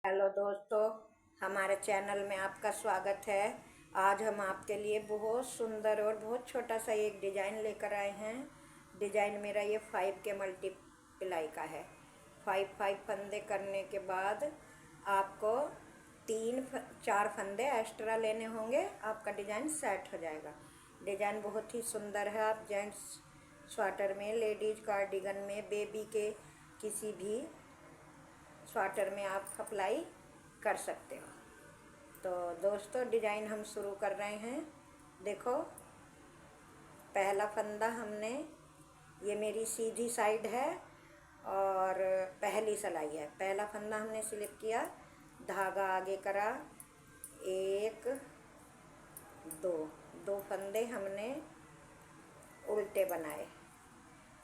Hello दोस्तों, हमारे channel में आपका स्वागत है। आज हम आपके लिए बहुत सुंदर और बहुत छोटा सा एक डिज़ाइन लेकर आए हैं। डिज़ाइन मेरा ये 5 के मल्टीप्लाई का है। 5 फंदे करने के बाद आपको 4 फंदे एक्स्ट्रा लेने होंगे, आपका डिज़ाइन सेट हो जाएगा। डिज़ाइन बहुत ही सुंदर है। आप जेंट्स स्वेटर में, लेडीज कार्डिगन में, बेबी के किसी भी स्वेटर में आप अप्लाई कर सकते हो। तो दोस्तों, डिज़ाइन हम शुरू कर रहे हैं। देखो, पहला फंदा हमने, ये मेरी सीधी साइड है और पहली सिलाई है। पहला फंदा हमने स्लिप किया, धागा आगे करा, 1 2 2 फंदे हमने उल्टे बनाए,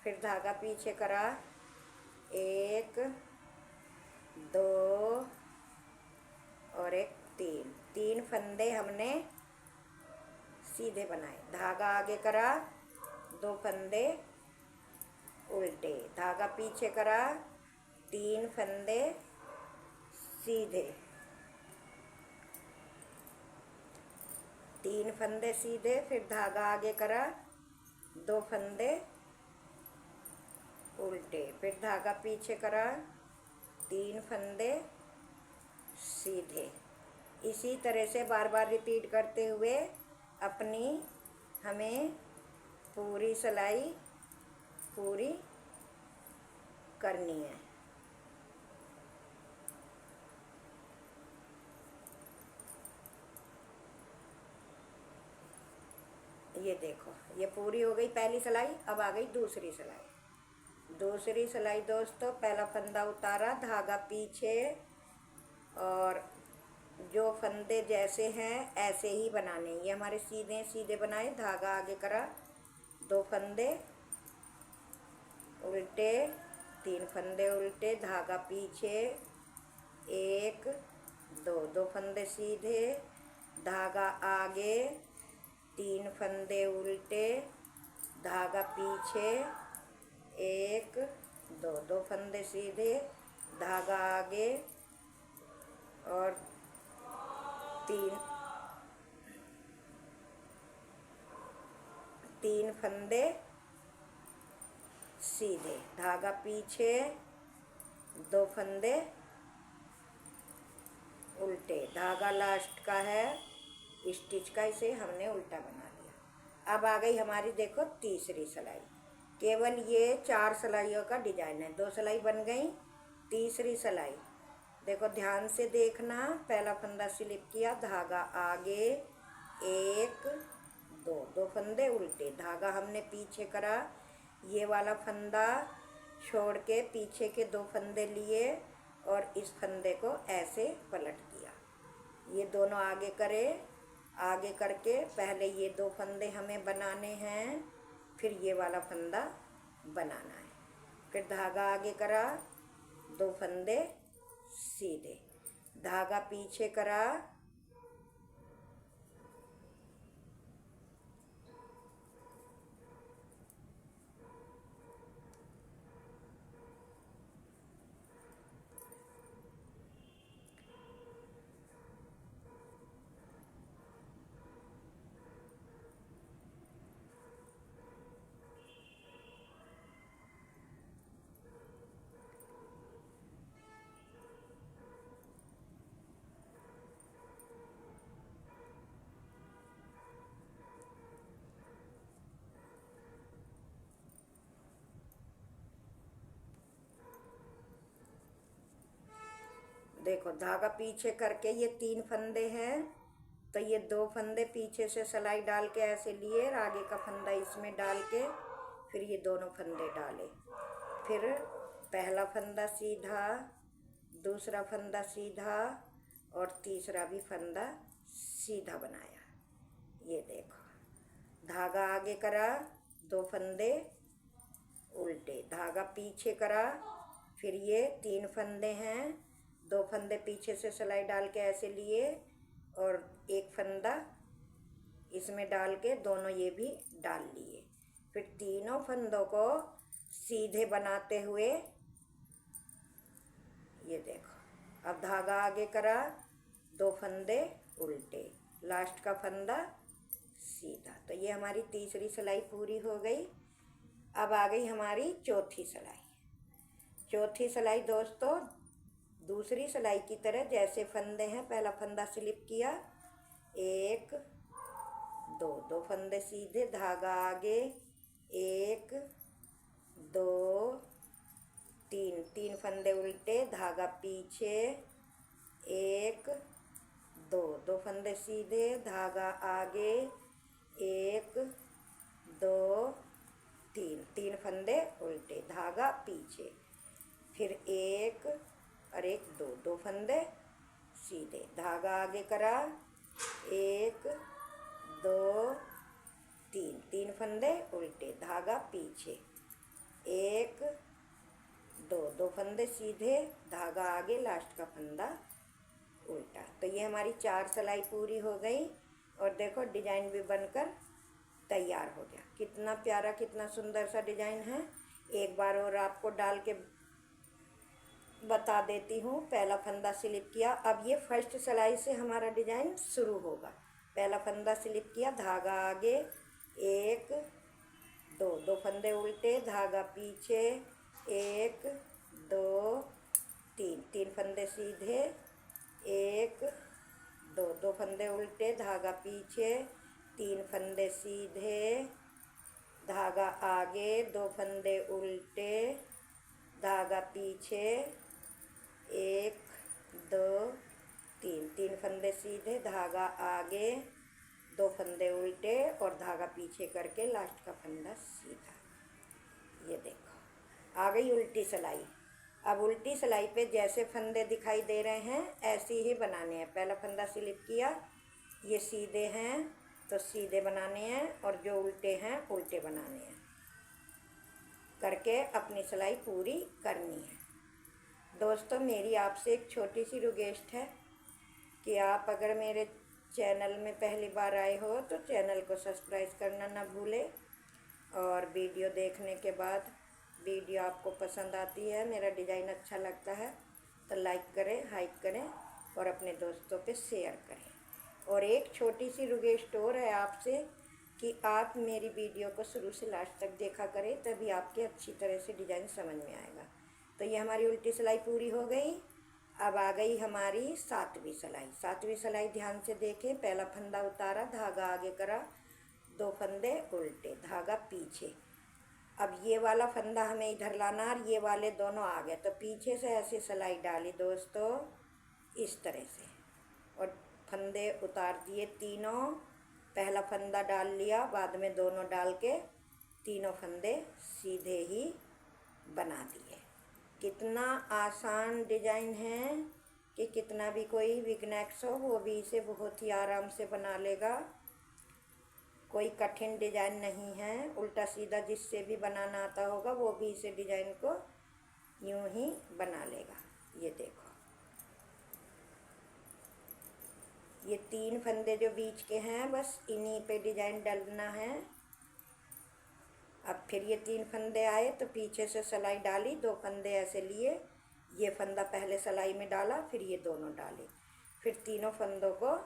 फिर धागा पीछे करा, 1 2 और 1 3 फंदे हमने सीधे बनाए, धागा आगे करा, 2 फंदे उल्टे, धागा पीछे करा, 3 फंदे सीधे, 3 फंदे सीधे, फिर धागा आगे करा, 2 फंदे उल्टे, फिर धागा पीछे करा, 3 फंदे सीधे। इसी तरह से बार बार रिपीट करते हुए अपनी हमें पूरी सिलाई पूरी करनी है। ये देखो, ये पूरी हो गई पहली सिलाई। अब आ गई दूसरी सिलाई। दूसरी सिलाई दोस्तों, पहला फंदा उतारा, धागा पीछे, और जो फंदे जैसे हैं ऐसे ही बनाने। ये हमारे सीधे सीधे बनाए, धागा आगे करा, 2 फंदे उल्टे, 3 फंदे उल्टे, धागा पीछे, 1 2 फंदे सीधे, धागा आगे, 3 फंदे उल्टे, धागा पीछे, 1 2 फंदे सीधे, धागा आगे और 3 फंदे सीधे, धागा पीछे, 2 फंदे उल्टे, धागा लास्ट का है स्टिच का, इसे हमने उल्टा बना दिया। अब आ गई हमारी, देखो, तीसरी सिलाई। केवल ये 4 सिलाइयों का डिजाइन है। 2 सिलाई बन गई, तीसरी सिलाई देखो, ध्यान से देखना। पहला फंदा स्लिप किया, धागा आगे, 1 2 फंदे उल्टे, धागा हमने पीछे करा, ये वाला फंदा छोड़ के पीछे के 2 फंदे लिए और इस फंदे को ऐसे पलट दिया। ये दोनों आगे करे, आगे करके पहले ये 2 फंदे हमें बनाने हैं, फिर ये वाला फंदा बनाना है। फिर धागा आगे करा, 2 फंदे सीधे, धागा पीछे करा, देखो, धागा पीछे करके ये 3 फंदे हैं, तो ये 2 फंदे पीछे से सिलाई डाल के ऐसे लिए, आगे का फंदा इसमें डाल के फिर ये दोनों फंदे डाले, फिर पहला फंदा सीधा, दूसरा फंदा सीधा और तीसरा भी फंदा सीधा बनाया। ये देखो, धागा आगे करा, 2 फंदे उल्टे, धागा पीछे करा, फिर ये 3 फंदे हैं, 2 फंदे पीछे से सिलाई डाल के ऐसे लिए और एक फंदा इसमें डाल के दोनों ये भी डाल लिए। फिर तीनों फंदों को सीधे बनाते हुए, ये देखो, अब धागा आगे करा, 2 फंदे उल्टे, लास्ट का फंदा सीधा। तो ये हमारी तीसरी सिलाई पूरी हो गई। अब आ गई हमारी चौथी सिलाई। चौथी सिलाई दोस्तों दूसरी सिलाई की तरह जैसे फंदे हैं, पहला फंदा स्लिप किया, 1 2, 2 फंदे सीधे, धागा आगे, 1 2 3, 3 फंदे उल्टे, धागा पीछे, 1 2, 2 फंदे सीधे, धागा आगे, 1 2 3, 3 फंदे उल्टे, धागा पीछे, फिर 1 और 1 2, 2 फंदे सीधे, धागा आगे करा, 1 2 3, 3 फंदे उल्टे, धागा पीछे, 1 2, 2 फंदे सीधे, धागा आगे, लास्ट का फंदा उल्टा। तो ये हमारी 4 सिलाई पूरी हो गई और देखो डिजाइन भी बनकर तैयार हो गया। कितना प्यारा, कितना सुंदर सा डिजाइन है। एक बार और आपको डाल के बता देती हूँ। पहला फंदा स्लिप किया, अब ये फर्स्ट सिलाई से हमारा डिजाइन शुरू होगा। पहला फंदा स्लिप किया, धागा आगे, 1 2, 2 फंदे उल्टे, धागा पीछे, 1 2 3, 3 फंदे सीधे, 1 2, 2 फंदे उल्टे, धागा पीछे, 3 फंदे सीधे, धागा आगे, 2 फंदे उल्टे, धागा पीछे, 1 2 3, 3 फंदे सीधे, धागा आगे, 2 फंदे उल्टे और धागा पीछे करके लास्ट का फंदा सीधा। ये देखो आ गई उल्टी सिलाई। अब उल्टी सिलाई पे जैसे फंदे दिखाई दे रहे हैं ऐसे ही बनाने हैं। पहला फंदा स्लिप किया, ये सीधे हैं तो सीधे बनाने हैं और जो उल्टे हैं उल्टे बनाने हैं करके अपनी सिलाई पूरी करनी है। दोस्तों मेरी आपसे एक छोटी सी रिक्वेस्ट है कि आप अगर मेरे चैनल में पहली बार आए हो तो चैनल को सब्सक्राइब करना ना भूलें, और वीडियो देखने के बाद वीडियो आपको पसंद आती है, मेरा डिज़ाइन अच्छा लगता है तो लाइक करें, हाइक करें और अपने दोस्तों पे शेयर करें। और एक छोटी सी रिक्वेस्ट और है आपसे कि आप मेरी वीडियो को शुरू से लास्ट तक देखा करें, तभी आपके अच्छी तरह से डिज़ाइन समझ में आएगा। तो ये हमारी उल्टी सिलाई पूरी हो गई। अब आ गई हमारी 7वीं सिलाई। 7वीं सिलाई ध्यान से देखें। पहला फंदा उतारा, धागा आगे करा, 2 फंदे उल्टे, धागा पीछे। अब ये वाला फंदा हमें इधर लाना और ये वाले दोनों आ गए तो पीछे से ऐसे सिलाई डाली दोस्तों इस तरह से, और फंदे उतार दिए तीनों। पहला फंदा डाल लिया, बाद में दोनों डाल के तीनों फंदे सीधे ही बना दिए। कितना आसान डिजाइन है कि कितना भी कोई बिगनर्स हो वो भी इसे बहुत ही आराम से बना लेगा। कोई कठिन डिजाइन नहीं है, उल्टा सीधा जिससे भी बनाना आता होगा वो भी इसे डिजाइन को यूं ही बना लेगा। ये देखो ये 3 फंदे जो बीच के हैं बस इन्हीं पे डिजाइन डालना है। अब फिर ये 3 फंदे आए तो पीछे से सिलाई डाली, 2 फंदे ऐसे लिए, ये फंदा पहले सिलाई में डाला, फिर ये दोनों डाले, फिर तीनों फंदों को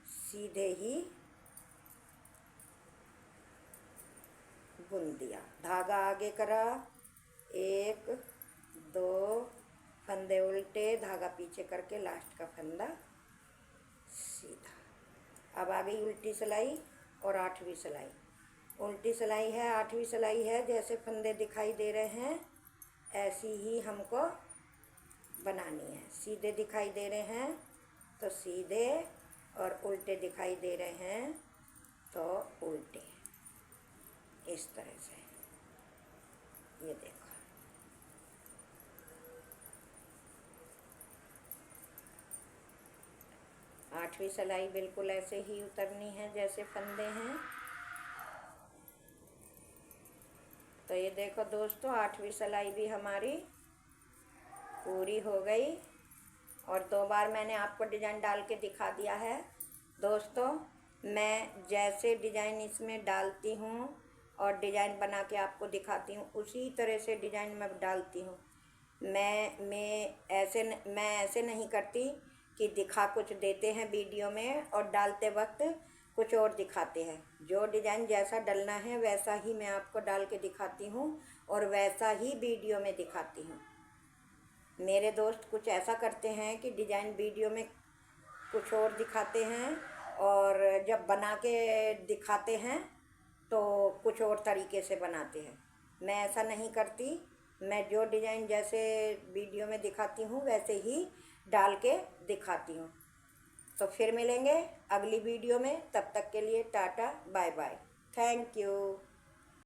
सीधे ही बुन दिया। धागा आगे करा, 1 2 फंदे उल्टे, धागा पीछे करके लास्ट का फंदा सीधा। अब आ गई उल्टी सिलाई और 8वीं सिलाई। उल्टी सिलाई है, 8वीं सिलाई है, जैसे फंदे दिखाई दे रहे हैं ऐसी ही हमको बनानी है। सीधे दिखाई दे रहे हैं तो सीधे, और उल्टे दिखाई दे रहे हैं तो उल्टे, इस तरह से। ये देखो आठवीं सिलाई बिल्कुल ऐसे ही उतरनी है जैसे फंदे हैं। तो ये देखो दोस्तों 8वीं सिलाई भी हमारी पूरी हो गई और 2 बार मैंने आपको डिजाइन डाल के दिखा दिया है। दोस्तों मैं जैसे डिजाइन इसमें डालती हूँ और डिजाइन बना के आपको दिखाती हूँ उसी तरह से डिजाइन मैं डालती हूँ। मैं ऐसे नहीं करती कि दिखा कुछ देते हैं वीडियो में और डालते वक्त कुछ और दिखाते हैं। जो डिज़ाइन जैसा डलना है वैसा ही मैं आपको डाल के दिखाती हूँ और वैसा ही वीडियो में दिखाती हूँ। मेरे दोस्त कुछ ऐसा करते हैं कि डिज़ाइन वीडियो में कुछ और दिखाते हैं और जब बना के दिखाते हैं तो कुछ और तरीके से बनाते हैं। मैं ऐसा नहीं करती, मैं जो डिज़ाइन जैसे वीडियो में दिखाती हूँ वैसे ही डाल के दिखाती हूँ। तो फिर मिलेंगे अगली वीडियो में, तब तक के लिए tata bye bye, thank you.